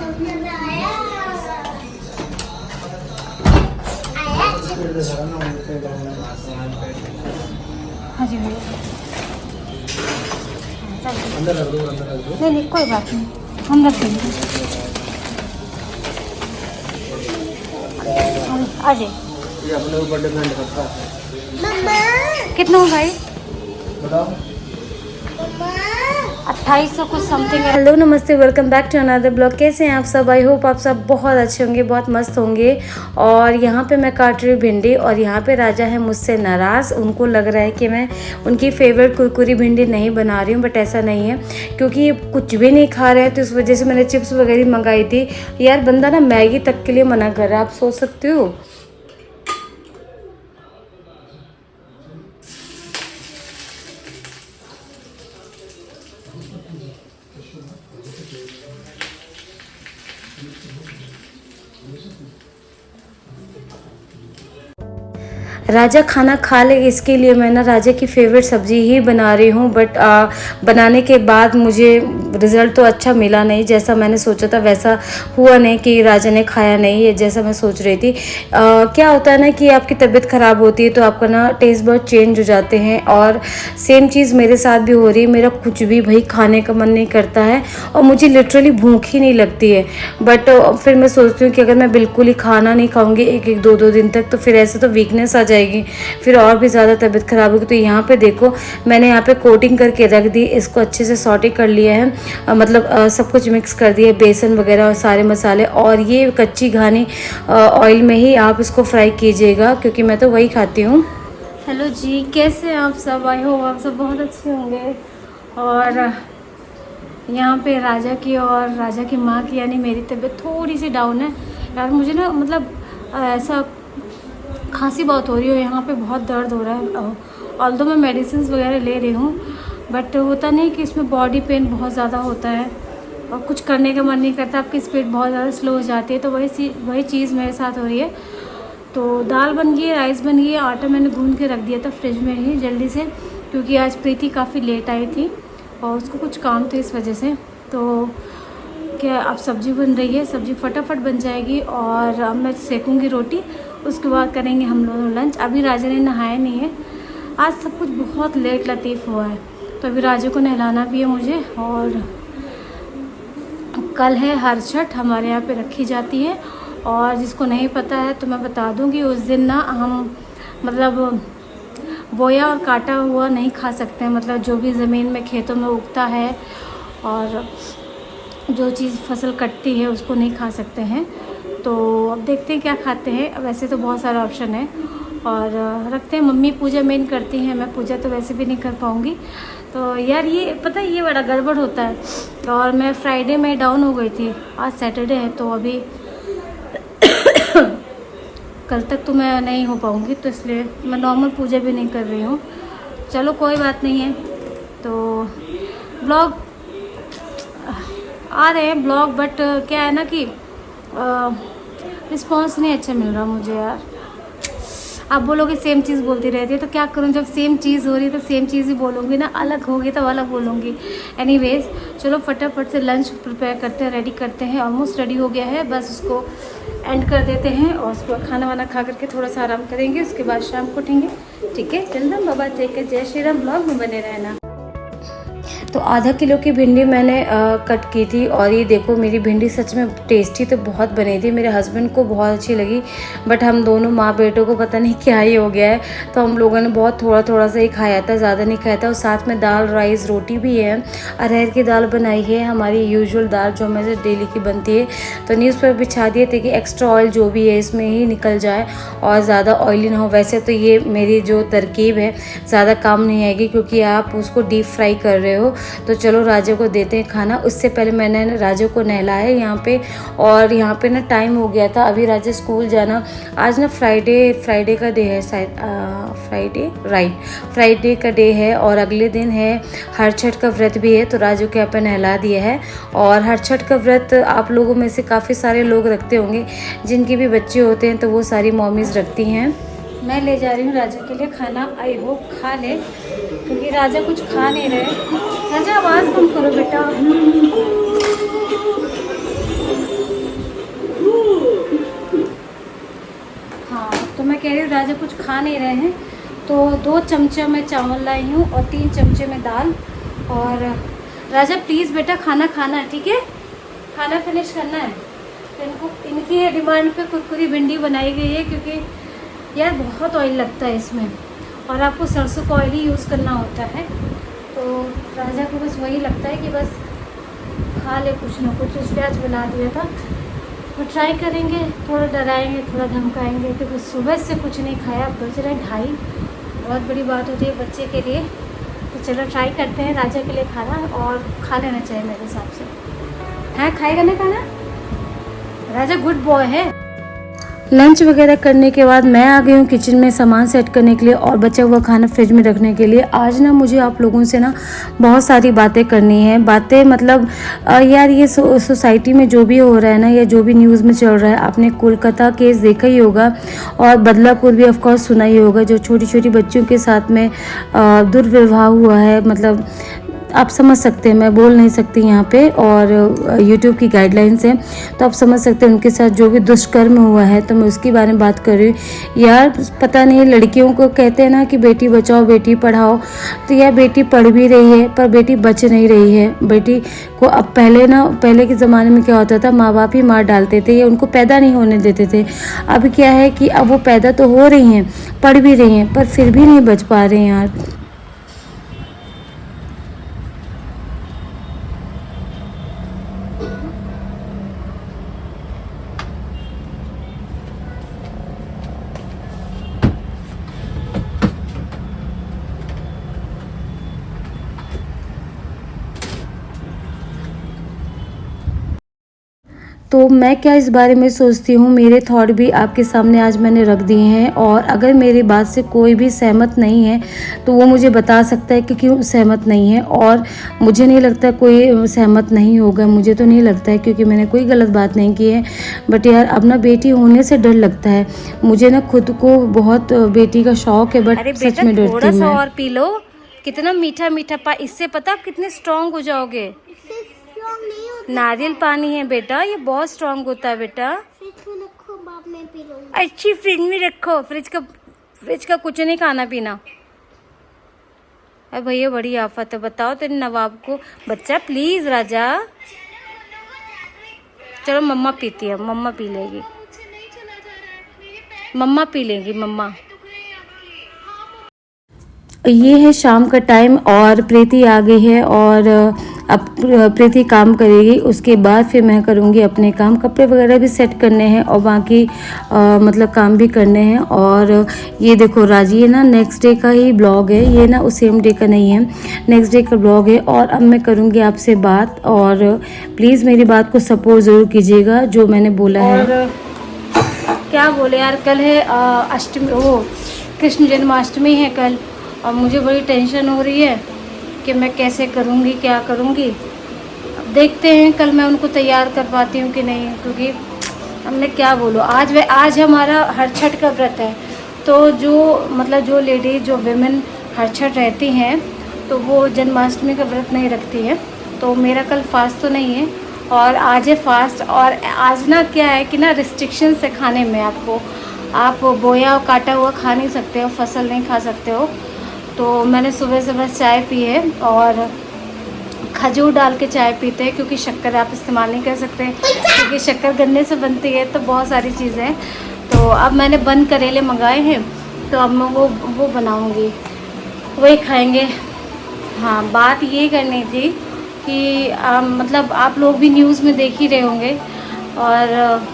हाँ जी भैया, अंदर रख दो, अंदर रख दो। नहीं नहीं कोई बात नहीं, हम रख देंगे। आ जाइए। ये अपने ऊपर डिपेंड करता है। कितना हो भाई? बताओ। 2800 कुछ समथिंग। हेलो नमस्ते, welcome back to another blog. कैसे हैं आप सब? आई होप आप सब बहुत अच्छे होंगे, बहुत मस्त होंगे। और यहाँ पे मैं काट रही हूँ भिंडी, और यहाँ पे राजा है मुझसे नाराज़। उनको लग रहा है कि मैं उनकी फेवरेट कुरकुरी भिंडी नहीं बना रही हूँ, बट ऐसा नहीं है, क्योंकि ये कुछ भी नहीं खा रहे हैं। तो इस वजह से मैंने चिप्स वगैरह मंगाई थी। यार बंदा ना मैगी तक के लिए मना कर रहा है, आप सोच सकते हो। राजा खाना खा ले, इसके लिए मैं ना राजा की फेवरेट सब्ज़ी ही बना रही हूँ। बट बनाने के बाद मुझे रिज़ल्ट तो अच्छा मिला नहीं, जैसा मैंने सोचा था वैसा हुआ नहीं, कि राजा ने खाया नहीं है जैसा मैं सोच रही थी। क्या होता है ना कि आपकी तबीयत ख़राब होती है तो आपका ना टेस्ट बहुत चेंज हो जाते हैं, और सेम चीज़ मेरे साथ भी हो रही है। मेरा कुछ भी भाई खाने का मन नहीं करता है, और मुझे लिटरली भूख ही नहीं लगती है। बट फिर मैं सोचती हूँ कि अगर मैं बिल्कुल ही खाना नहीं खाऊँगी एक एक दो दिन तक, तो फिर ऐसे तो वीकनेस आ जाएगी, फिर और भी ज़्यादा तबीयत ख़राब होगी। तो यहाँ पे देखो, मैंने यहाँ पे कोटिंग करके रख दी, इसको अच्छे से सॉटे कर लिया है, मतलब सब कुछ मिक्स कर दिया, बेसन वगैरह और सारे मसाले। और ये कच्ची घानी ऑयल में ही आप इसको फ्राई कीजिएगा, क्योंकि मैं तो वही खाती हूँ। हेलो जी, कैसे हैं आप सब? आई होप आप सब बहुत अच्छे होंगे। और यहाँ पे राजा की और राजा की माँ की यानी मेरी तबीयत थोड़ी सी डाउन है यार। मुझे ना मतलब ऐसा खांसी बहुत हो रही है, यहाँ पे बहुत दर्द हो रहा है। ऑल्दो मैं मेडिसिन वगैरह ले रही हूँ, बट होता नहीं कि इसमें बॉडी पेन बहुत ज़्यादा होता है, और कुछ करने का मन नहीं करता, आपकी स्पीड बहुत ज़्यादा स्लो हो जाती है। तो वही चीज़ मेरे साथ हो रही है। तो दाल बन गई है, राइस बन गई है, आटा मैंने गूंद के रख दिया था फ्रिज में ही जल्दी से, क्योंकि आज प्रीति काफ़ी लेट आई थी और उसको कुछ काम था इस वजह से। तो क्या अब सब्ज़ी बन रही है, सब्ज़ी फटाफट बन जाएगी, और अब मैं सेकूँगी रोटी, उसके बाद करेंगे हम लोग लंच। अभी राजा ने नहाया नहीं है, आज सब कुछ बहुत लेट लतीफ़ हुआ है, तो अभी राजा को नहलाना भी है मुझे। और कल है हर छठ, हमारे यहाँ पे रखी जाती है, और जिसको नहीं पता है तो मैं बता दूँगी, उस दिन ना हम मतलब बोया और काटा हुआ नहीं खा सकते हैं, मतलब जो भी ज़मीन में खेतों में उगता है और जो चीज़ फसल कटती है उसको नहीं खा सकते हैं। तो अब देखते हैं क्या खाते हैं। वैसे तो बहुत सारा ऑप्शन है, और रखते हैं। मम्मी पूजा मेन करती हैं, मैं पूजा तो वैसे भी नहीं कर पाऊँगी। तो यार ये पता है, ये बड़ा गड़बड़ होता है। और मैं फ्राइडे में डाउन हो गई थी, आज सैटरडे है, तो अभी कल तक तो मैं नहीं हो पाऊँगी, तो इसलिए मैं नॉर्मल पूजा भी नहीं कर रही हूँ। चलो कोई बात नहीं है। तो ब्लॉग आ रहे हैं ब्लॉग, बट क्या है ना कि रिस्पॉन्स नहीं अच्छा मिल रहा मुझे यार। आप बोलोगे सेम चीज़ बोलती रहती है, तो क्या करूँ, जब सेम चीज़ हो रही है तो सेम चीज़ ही बोलूँगी ना, अलग होगी तो अलग बोलूँगी। एनीवेज चलो फटाफट से लंच प्रिपेयर करते हैं, रेडी करते हैं। ऑलमोस्ट रेडी हो गया है, बस उसको एंड कर देते हैं, और उसको खाना वाना खा करके थोड़ा सा आराम करेंगे, उसके बाद शाम को उठेंगे। ठीक है, चंदन बाबा टेक केयर, जय श्री राम। ब्लॉग में बने रहना। तो आधा किलो की भिंडी मैंने कट की थी, और ये देखो मेरी भिंडी सच में टेस्टी तो बहुत बनी थी, मेरे हस्बैंड को बहुत अच्छी लगी, बट हम दोनों माँ बेटों को पता नहीं क्या ही हो गया है, तो हम लोगों ने बहुत थोड़ा सा ही खाया था, ज़्यादा नहीं खाया था। और साथ में दाल राइस रोटी भी है, अरहर की दाल बनाई है, हमारी यूजुअल दाल जो हमारे डेली की बनती है। तो न्यूज़पेपर बिछा दिए थे कि एक्स्ट्रा ऑयल जो भी है इसमें ही निकल जाए और ज़्यादा ऑयली ना हो। वैसे तो ये मेरी जो तरकीब है ज़्यादा काम नहीं आएगी, क्योंकि आप उसको डीप फ्राई कर रहे हो। तो चलो राजा को देते हैं खाना। उससे पहले मैंने राजा को नहलाया यहाँ पे, और यहाँ पे ना टाइम हो गया था, अभी राजा स्कूल जाना। आज ना फ्राइडे का डे है शायद, फ्राइडे का डे है, और अगले दिन है हर छठ का व्रत भी है। तो राजू के यहाँ पे नहला दिया है। और हर छठ का व्रत आप लोगों में से काफ़ी सारे लोग रखते होंगे, जिनके भी बच्चे होते हैं तो वो सारी मॉमीज़ रखती हैं। मैं ले जा रही हूँ राजा के लिए खाना, आई होप खा ले, क्योंकि राजा कुछ खा नहीं रहे। राजा आवाज़ कम करो बेटा। राजा कुछ खा नहीं रहे हैं, तो 2 चमचा मैं चावल लाई हूँ और 3 चमचे में दाल। और राजा प्लीज़ बेटा खाना खाना है, ठीक है, खाना फिनिश करना है। तो इनको इनकी डिमांड पे कुरकुरी भिंडी बनाई गई है, क्योंकि यार बहुत ऑयल लगता है इसमें और आपको सरसों का ऑयल ही यूज़ करना होता है। तो राजा को बस वही लगता है कि बस खा ले कुछ ना कुछ, इसलिए आज बना दिया था। तो ट्राई करेंगे, थोड़ा डराएंगे, थोड़ा धमकाएंगे, क्योंकि सुबह से कुछ नहीं खाया। बज रहे 2:30, बहुत बड़ी बात होती है बच्चे के लिए। तो चलो ट्राई करते हैं राजा के लिए खाना, और खा लेना चाहिए मेरे हिसाब से। हाँ खाएगा ना खाना, राजा गुड बॉय है। लंच वगैरह करने के बाद मैं आ गई हूँ किचन में सामान सेट करने के लिए और बचा हुआ खाना फ्रिज में रखने के लिए। आज ना मुझे आप लोगों से ना बहुत सारी बातें करनी है। बातें मतलब यार ये सोसाइटी में जो भी हो रहा है ना, या जो भी न्यूज़ में चल रहा है, आपने कोलकाता केस देखा ही होगा और बदलापुर भी ऑफकोर्स सुना ही होगा, जो छोटी छोटी बच्चियों के साथ में दुर्व्यवहार हुआ है। मतलब आप समझ सकते हैं, मैं बोल नहीं सकती यहाँ पे, और YouTube की गाइडलाइंस है तो आप समझ सकते हैं उनके साथ जो भी दुष्कर्म हुआ है। तो मैं उसके बारे में बात कर रही हूँ। यार पता नहीं, लड़कियों को कहते हैं ना कि बेटी बचाओ बेटी पढ़ाओ, तो यार बेटी पढ़ भी रही है पर बेटी बच नहीं रही है। बेटी को अब पहले के ज़माने में क्या होता था, माँ बाप ही मार डालते थे या उनको पैदा नहीं होने देते थे। अब क्या है कि अब वो पैदा तो हो रही हैं, पढ़ भी रही हैं, पर फिर भी नहीं बच पा रहे हैं यार। तो मैं क्या इस बारे में सोचती हूँ, मेरे थॉट भी आपके सामने आज मैंने रख दिए हैं। और अगर मेरी बात से कोई भी सहमत नहीं है तो वो मुझे बता सकता है कि क्यों सहमत नहीं है। और मुझे नहीं लगता कोई सहमत नहीं होगा, मुझे तो नहीं लगता है, क्योंकि मैंने कोई गलत बात नहीं की है। बट यार अब ना बेटी होने से डर लगता है मुझे ना, खुद को बहुत बेटी का शौक है, बट सच में डरती हूँ। थोड़ा सा और पी लो, कितना मीठा मीठा इससे पता आप कितने स्ट्रॉन्ग हो जाओगे। नारियल पानी है बेटा, ये बहुत स्ट्रांग होता है बेटा। फ्रिज में रखो, बाद में पी लूंगी। अच्छी फ्रिज में रखो, फ्रिज का कुछ नहीं खाना पीना। अरे भैया बड़ी आफत है, बताओ तेरे नवाब को। बच्चा प्लीज राजा, चलो मम्मा पीती है, मम्मा पी लेगी, मम्मा पी लेंगी मम्मा। ये है शाम का टाइम और प्रीति आ गई है, और अब प्रीति काम करेगी, उसके बाद फिर मैं करूँगी अपने काम। कपड़े वगैरह भी सेट करने हैं और बाकी मतलब काम भी करने हैं। और ये देखो राजी है ना, नेक्स्ट डे का ही ब्लॉग है ये ना, उस सेम डे का नहीं है, नेक्स्ट डे का ब्लॉग है। और अब मैं करूँगी आपसे बात, और प्लीज़ मेरी बात को सपोर्ट ज़रूर कीजिएगा जो मैंने बोला है। और क्या बोले यार, कल है अष्टमी, वो कृष्ण जन्माष्टमी है कल, और मुझे बड़ी टेंशन हो रही है कि मैं कैसे करूँगी, क्या करूँगी। अब देखते हैं कल मैं उनको तैयार कर पाती हूँ कि नहीं, क्योंकि अब मैं क्या बोलूँ। आज हमारा हर छठ का व्रत है, तो जो लेडीज़, जो विमेन हर छठ रहती हैं, तो वो जन्माष्टमी का व्रत नहीं रखती हैं। तो मेरा कल फास्ट तो नहीं है और आज है फास्ट। और आज ना क्या है कि ना रिस्ट्रिक्शन है खाने में, आप बोया और काटा हुआ खा नहीं सकते हो, फसल नहीं खा सकते हो। तो मैंने सुबह से बस चाय पी है और खजूर डाल के चाय पीते हैं, क्योंकि शक्कर आप इस्तेमाल नहीं कर सकते, क्योंकि शक्कर गन्ने से बनती है। तो बहुत सारी चीज़ें हैं। तो अब मैंने बंद करेले मंगाए हैं, तो अब मैं वो बनाऊंगी, वही खाएंगे। हाँ, बात ये करनी थी कि मतलब आप लोग भी न्यूज़ में देख ही रहे होंगे और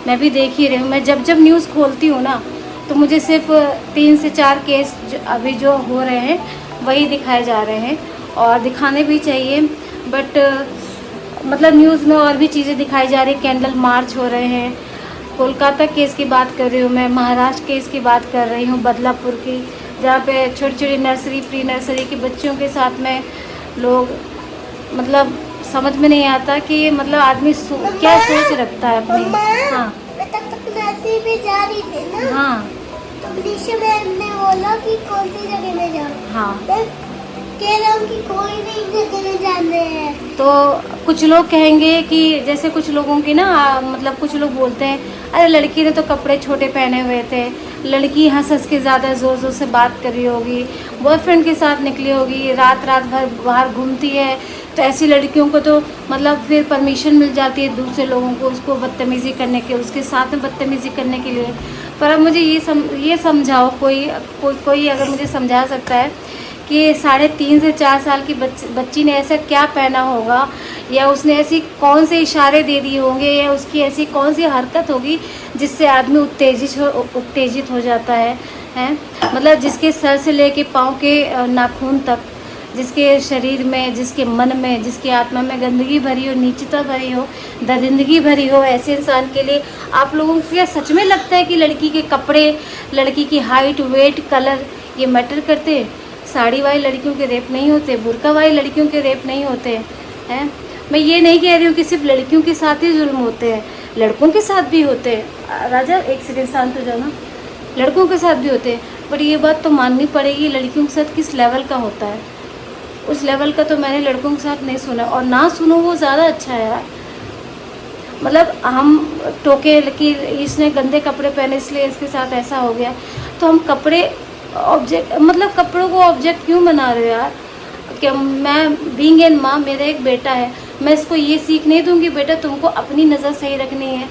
मैं भी देख ही रही हूँ। मैं जब न्यूज़ खोलती हूँ ना, तो मुझे सिर्फ 3 से 4 केस अभी जो हो रहे हैं वही दिखाए जा रहे हैं, और दिखाने भी चाहिए। बट मतलब न्यूज़ में और भी चीज़ें दिखाई जा रही, कैंडल मार्च हो रहे हैं। कोलकाता केस की बात कर रही हूँ मैं, महाराष्ट्र केस की बात कर रही हूँ, बदलापुर की, जहाँ पे छोटी छोटी नर्सरी, प्री नर्सरी के बच्चों के साथ में लोग, मतलब समझ में नहीं आता कि मतलब आदमी क्या सोच रखता है अपनी। हाँ नर्सरी पे जा रही थी ना, हाँ, तो निशा मैम ने बोला कि कौन सी जगह में जाओ। हाँ, कह रहा हूँ कि कोई नहीं देखने जाने हैं। तो कुछ लोग कहेंगे कि जैसे कुछ लोगों की ना मतलब कुछ लोग बोलते हैं अरे लड़की ने तो कपड़े छोटे पहने हुए थे, लड़की हंस हंस के ज़्यादा ज़ोर ज़ोर से बात कर रही होगी, बॉयफ्रेंड के साथ निकली होगी, रात रात भर बाहर घूमती है, तो ऐसी लड़कियों को तो मतलब फिर परमिशन मिल जाती है दूसरे लोगों को उसको बदतमीज़ी करने के, उसके साथ में बदतमीज़ी करने के लिए। पर अब मुझे ये समझाओ, कोई अगर मुझे समझा सकता है कि 3.5 से 4 साल की बच्ची ने ऐसा क्या पहना होगा, या उसने ऐसी कौन से इशारे दे दिए होंगे, या उसकी ऐसी कौन सी हरकत होगी जिससे आदमी उत्तेजित हो जाता है मतलब जिसके सर से लेके पाँव के नाखून तक, जिसके शरीर में, जिसके मन में, जिसकी आत्मा में गंदगी भरी हो, नीचता भरी हो, दरिंदगी भरी हो, ऐसे इंसान के लिए आप लोगों को क्या सच में लगता है कि लड़की के कपड़े, लड़की की हाइट, वेट, कलर ये मैटर करते हैं? साड़ी वाली लड़कियों के रेप नहीं होते, बुर्का वाली लड़कियों के रेप नहीं होते हैं। मैं ये नहीं कह रही हूँ कि सिर्फ लड़कियों के साथ ही जुल्म होते हैं, लड़कों के साथ भी होते हैं। राजा एक सेकंड शांत हो जाओ ना, लड़कों के साथ भी होते हैं, बट ये बात तो माननी पड़ेगी लड़कियों के साथ किस लेवल का होता है। उस लेवल का तो मैंने लड़कों के साथ नहीं सुना, और ना सुनो वो ज़्यादा अच्छा है यार। मतलब हम टोके कि इसने गंदे कपड़े पहने इसलिए इसके साथ ऐसा हो गया, तो हम कपड़े ऑब्जेक्ट, मतलब कपड़ों को ऑब्जेक्ट क्यों बना रहे हो यार? क्या मैं बीइंग एन माँ, मेरा एक बेटा है, मैं इसको ये सीख नहीं दूँगी बेटा तुमको अपनी नज़र सही रखनी है,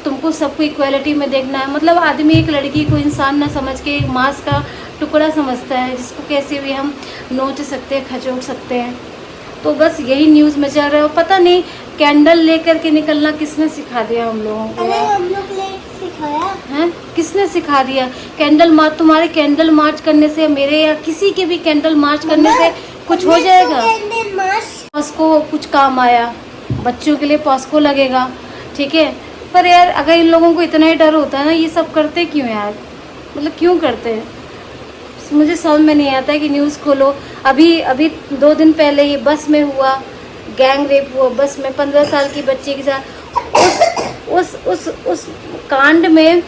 तुमको सबको इक्वालिटी में देखना है। मतलब आदमी एक लड़की को इंसान ना समझ के एक मांस का टुकड़ा समझता है जिसको कैसे भी हम नोच सकते हैं, खचोट सकते हैं। तो बस यही न्यूज़ में चल रहा है। पता नहीं कैंडल लेकर के निकलना किसने सिखा दिया हम लोगों को? अरे हम लोग ने सिखाया हैं, किसने सिखा दिया? कैंडल मार्च, तुम्हारे कैंडल मार्च करने से, मेरे या किसी के भी कैंडल मार्च करने से कुछ हो जाएगा? पॉस्को कुछ काम आया, बच्चों के लिए पॉस्को लगेगा, ठीक है, पर यार अगर इन लोगों को इतना ही डर होता है ना, ये सब करते क्यों यार? मतलब क्यों करते हैं? मुझे समझ में नहीं आता है कि न्यूज़ खोलो। अभी 2 दिन पहले ही बस में हुआ, गैंग रेप हुआ बस में 15 साल की बच्ची के साथ। उस कांड में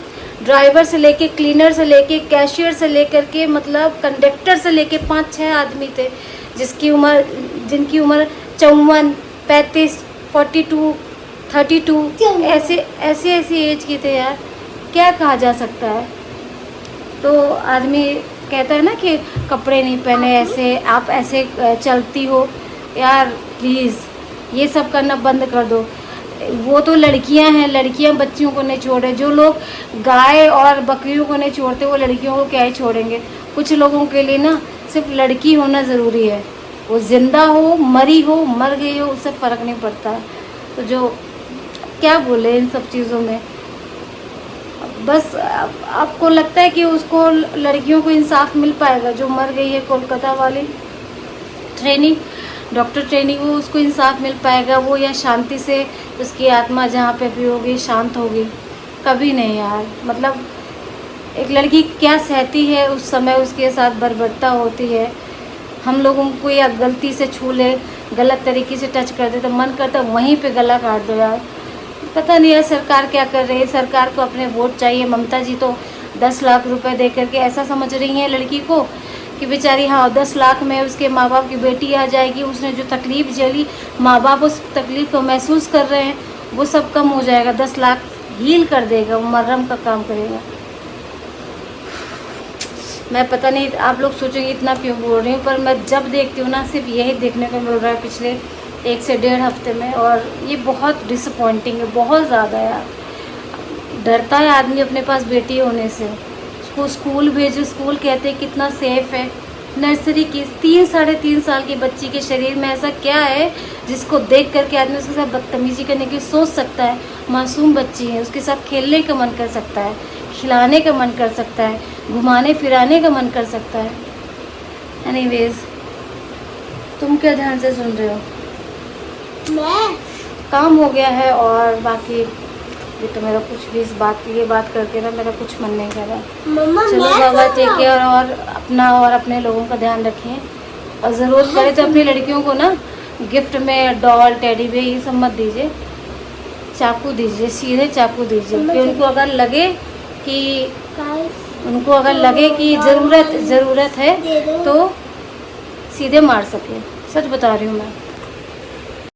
ड्राइवर से लेके, क्लीनर से लेके, कैशियर से लेकर के, मतलब कंडक्टर से लेके 5-6 आदमी थे जिनकी उम्र 54, 35, 42, 32 ऐसे एज के थे यार। क्या कहा जा सकता है? तो आदमी कहता है ना कि कपड़े नहीं पहने, ऐसे आप ऐसे चलती हो यार, प्लीज़ ये सब करना बंद कर दो। वो तो लड़कियां हैं, लड़कियां बच्चियों को नहीं छोड़ रहे। जो लोग गाय और बकरियों को नहीं छोड़ते वो लड़कियों को क्या ही छोड़ेंगे? कुछ लोगों के लिए ना सिर्फ लड़की होना ज़रूरी है, वो ज़िंदा हो, मरी हो, मर गई हो, उससे फ़र्क नहीं पड़ता है। तो जो क्या बोले इन सब चीज़ों में, बस आपको लगता है कि उसको, लड़कियों को इंसाफ मिल पाएगा? जो मर गई है कोलकाता वाली ट्रेनी, डॉक्टर ट्रेनी, वो उसको इंसाफ मिल पाएगा? वो या शांति से उसकी आत्मा जहाँ पे भी होगी शांत होगी? कभी नहीं यार। मतलब एक लड़की क्या सहती है उस समय, उसके साथ बर्बरता होती है। हम लोगों को या गलती से छू ले, गलत तरीके से टच कर दे तो मन करता वहीं पे गला काट दो यार। पता नहीं है सरकार क्या कर रही है। सरकार को अपने वोट चाहिए। ममता जी तो 10 लाख रुपए दे करके ऐसा समझ रही हैं लड़की को कि बेचारी, हाँ 10 लाख में उसके माँ बाप की बेटी आ जाएगी, उसने जो तकलीफ़ झेली, माँ बाप उस तकलीफ़ को महसूस कर रहे हैं, वो सब कम हो जाएगा। 10 लाख हील कर देगा, वो मरहम का काम करेगा। मैं पता नहीं आप लोग सोचेंगे इतना क्यों बोल रही हूँ, पर मैं जब देखती हूँ ना सिर्फ यही देखने को मिल रहा है पिछले 1 से 1.5 हफ्ते में, और ये बहुत डिसअपॉइंटिंग है, बहुत ज़्यादा यार। डरता है आदमी अपने पास बेटी होने से। उसको स्कूल भेजो, स्कूल कहते हैं कितना सेफ़ है। नर्सरी की 3-3.5 साल की बच्ची के शरीर में ऐसा क्या है जिसको देख करके आदमी उसके साथ बदतमीजी करने की सोच सकता है? मासूम बच्ची है, उसके साथ खेलने का मन कर सकता है, खिलाने का मन कर सकता है, घुमाने फिराने का मन कर सकता है। एनीवेज, तुम क्या ध्यान से सुन रहे हो? मैं काम हो गया है, और बाकी ये तो मेरा कुछ भी ये बात करके ना मेरा कुछ मन नहीं कर रहा। मम्मा चलो बाबा, टेक केयर, और अपना और अपने लोगों का ध्यान रखिए। और ज़रूरत पड़े तो अपनी लड़कियों को ना गिफ्ट में डॉल, टेडी बेयर ये सब मत दीजिए, चाकू दीजिए, सीधे चाकू दीजिए। कि उनको अगर लगे कि ज़रूरत है तो सीधे मार सके, सच बता रही हूँ मैं।